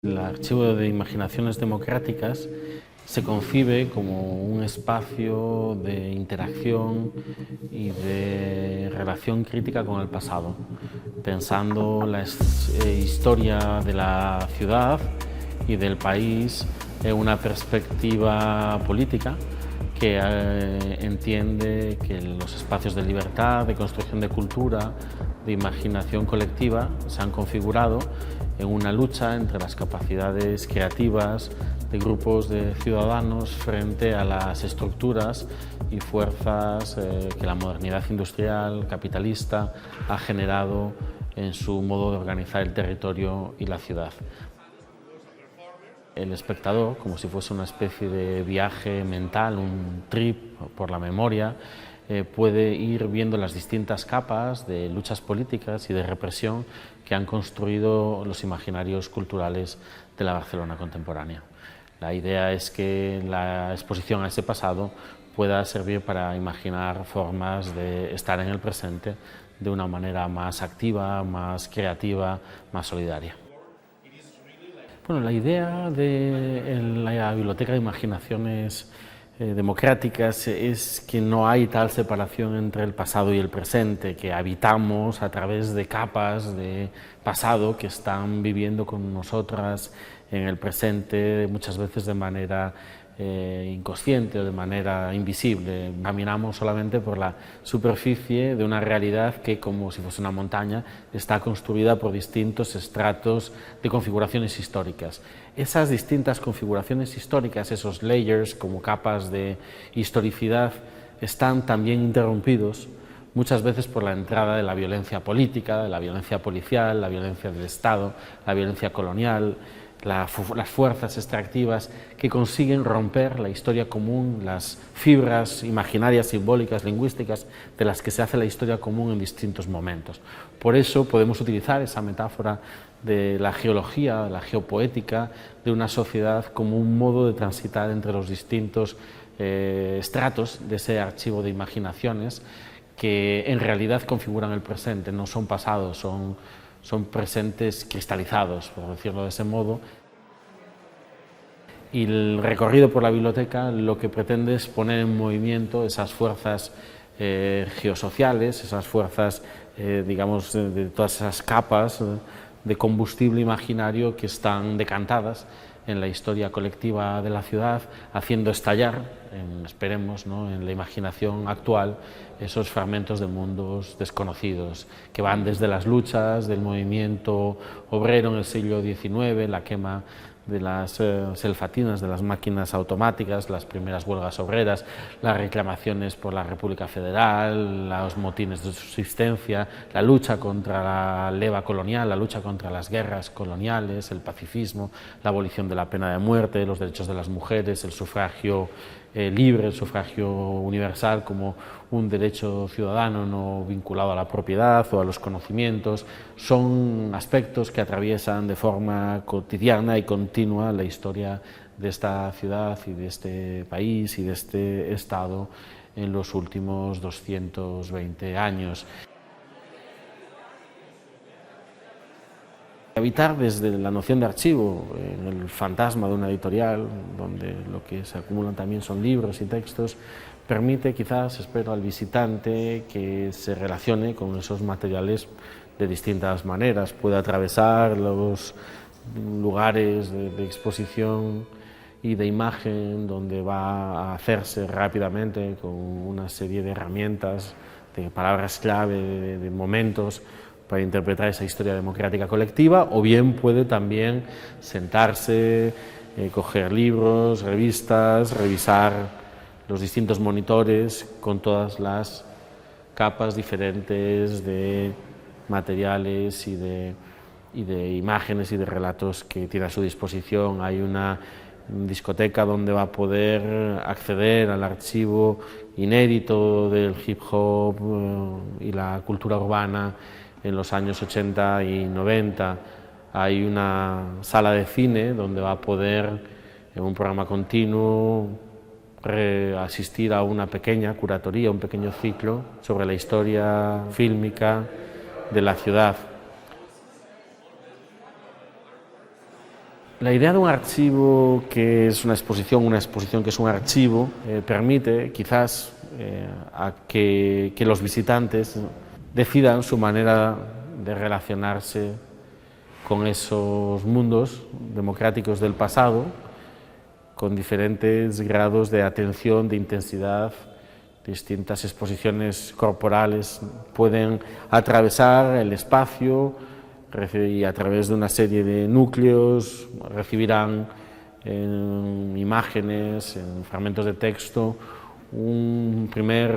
El Archivo de Imaginaciones Democráticas se concibe como un espacio de interacción y de relación crítica con el pasado, pensando la historia de la ciudad y del país en una perspectiva política que entiende que los espacios de libertad, de construcción de cultura, de imaginación colectiva se han configurado en una lucha entre las capacidades creativas de grupos de ciudadanos frente a las estructuras y fuerzas que la modernidad industrial capitalista ha generado en su modo de organizar el territorio y la ciudad. El espectador, como si fuese una especie de viaje mental, un trip por la memoria, puede ir viendo las distintas capas de luchas políticas y de represión que han construido los imaginarios culturales de la Barcelona contemporánea. La idea es que la exposición a ese pasado pueda servir para imaginar formas de estar en el presente de una manera más activa, más creativa, más solidaria. Bueno, la idea de la Biblioteca de Imaginaciones Democráticas es que no hay tal separación entre el pasado y el presente, que habitamos a través de capas de pasado que están viviendo con nosotras en el presente, muchas veces de manera inconsciente o de manera invisible. Caminamos solamente por la superficie de una realidad que, como si fuese una montaña, está construida por distintos estratos de configuraciones históricas. Esas distintas configuraciones históricas, esos layers como capas de historicidad, están también interrumpidos muchas veces por la entrada de la violencia política, de la violencia policial, la violencia del Estado, la violencia colonial, las fuerzas extractivas que consiguen romper la historia común, las fibras imaginarias, simbólicas, lingüísticas de las que se hace la historia común en distintos momentos. Por eso podemos utilizar esa metáfora de la geología, de la geopoética de una sociedad como un modo de transitar entre los distintos estratos de ese archivo de imaginaciones que en realidad configuran el presente, no son pasados, son presentes cristalizados, por decirlo de ese modo. Y el recorrido por la biblioteca lo que pretende es poner en movimiento esas fuerzas geosociales, esas fuerzas, digamos, de todas esas capas de combustible imaginario que están decantadas en la historia colectiva de la ciudad, haciendo estallar, esperemos, ¿no?, en la imaginación actual, esos fragmentos de mundos desconocidos, que van desde las luchas del movimiento obrero en el siglo XIX, la quema de las selfatinas, de las máquinas automáticas, las primeras huelgas obreras, las reclamaciones por la República Federal, los motines de subsistencia, la lucha contra la leva colonial, la lucha contra las guerras coloniales, el pacifismo, la abolición de la pena de muerte, los derechos de las mujeres, el sufragio libre, el sufragio universal como un derecho ciudadano no vinculado a la propiedad o a los conocimientos, son aspectos que atraviesan de forma cotidiana y continua la historia de esta ciudad y de este país y de este Estado en los últimos 220 años. Habitar desde la noción de archivo, en el fantasma de una editorial, donde lo que se acumulan también son libros y textos, permite quizás, espero, al visitante que se relacione con esos materiales de distintas maneras, puede atravesar los lugares de exposición y de imagen donde va a hacerse rápidamente con una serie de herramientas, de palabras clave, de momentos, para interpretar esa historia democrática colectiva, o bien puede también sentarse, coger libros, revistas, revisar los distintos monitores con todas las capas diferentes de materiales y de imágenes y de relatos que tiene a su disposición. Hay una discoteca donde va a poder acceder al archivo inédito del hip hop y la cultura urbana en los años 80 y 90. Hay una sala de cine donde va a poder, en un programa continuo, asistir a una pequeña curatoría, un pequeño ciclo sobre la historia fílmica de la ciudad. La idea de un archivo que es una exposición que es un archivo, permite quizás a que los visitantes decidan su manera de relacionarse con esos mundos democráticos del pasado, con diferentes grados de atención, de intensidad. Distintas exposiciones corporales pueden atravesar el espacio y a través de una serie de núcleos recibirán en imágenes, en fragmentos de texto, un primer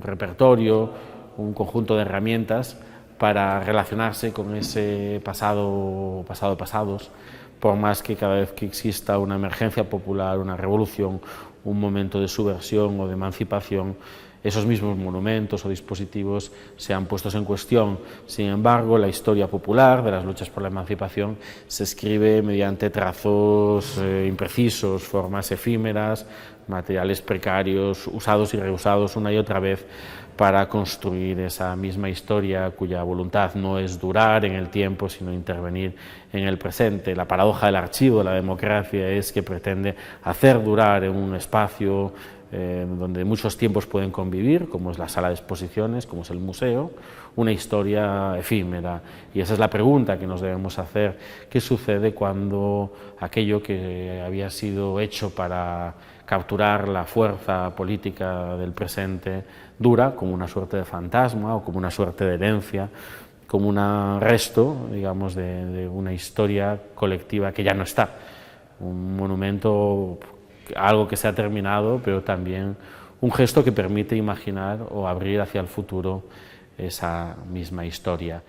repertorio, un conjunto de herramientas para relacionarse con ese pasado de pasados, por más que cada vez que exista una emergencia popular, una revolución, un momento de subversión o de emancipación, esos mismos monumentos o dispositivos sean puestos en cuestión. Sin embargo, la historia popular de las luchas por la emancipación se escribe mediante trazos imprecisos, formas efímeras, materiales precarios, usados y reusados una y otra vez para construir esa misma historia cuya voluntad no es durar en el tiempo, sino intervenir en el presente. La paradoja del archivo de la democracia es que pretende hacer durar en un espacio donde muchos tiempos pueden convivir, como es la sala de exposiciones, como es el museo, una historia efímera. Y esa es la pregunta que nos debemos hacer: ¿qué sucede cuando aquello que había sido hecho para capturar la fuerza política del presente dura como una suerte de fantasma o como una suerte de herencia, como un resto, digamos, de una historia colectiva que ya no está? Un monumento, algo que se ha terminado, pero también un gesto que permite imaginar o abrir hacia el futuro esa misma historia.